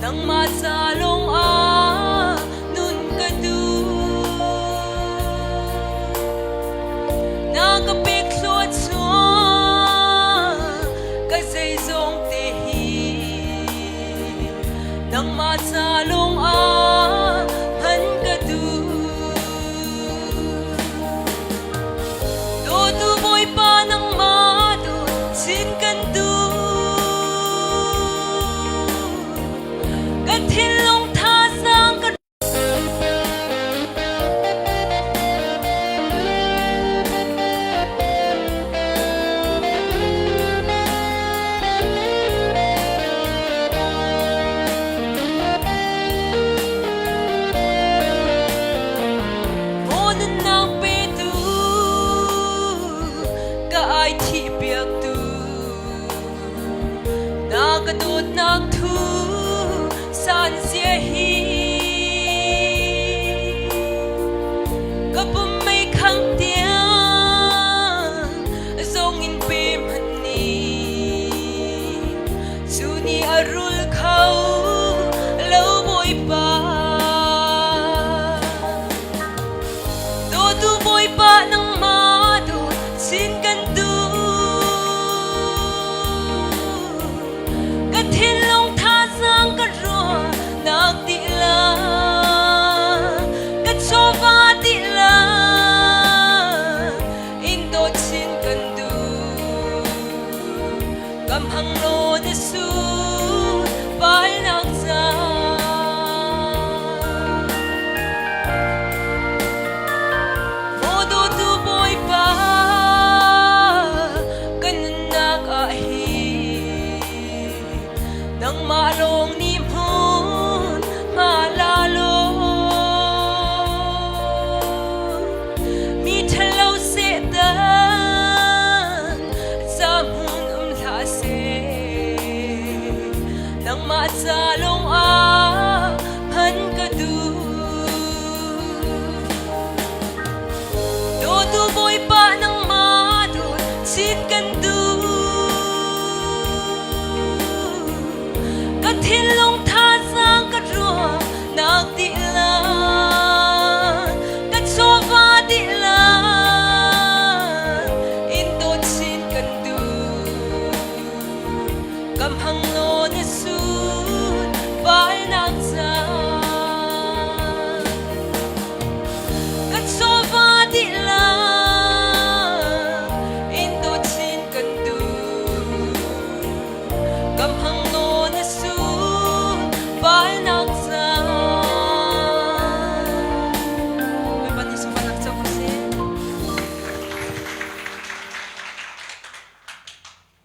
nang masalong nun kadu nakapikso at suwa kasay zong tehi nang masalong han kadu tutuboy pa ng madun sin kandu Hilong tasang ka Monan ng petu Kaay tipiak tu Nakadot ng tu San siya hi kapag may kang tiyang zongin pim hani suni arul kau lau boy pa todo boy pa ng mado sin kandu kathilong tasang karo nagtila katsoba tila indot sin kandu kamhang lo nesu pal nagsa modo tu boy pa ganun nakahi nang malong ni malalo mi thalo se dan zamun lase nang masalong han kadu todo boy pa ng madun sin kandu kathilo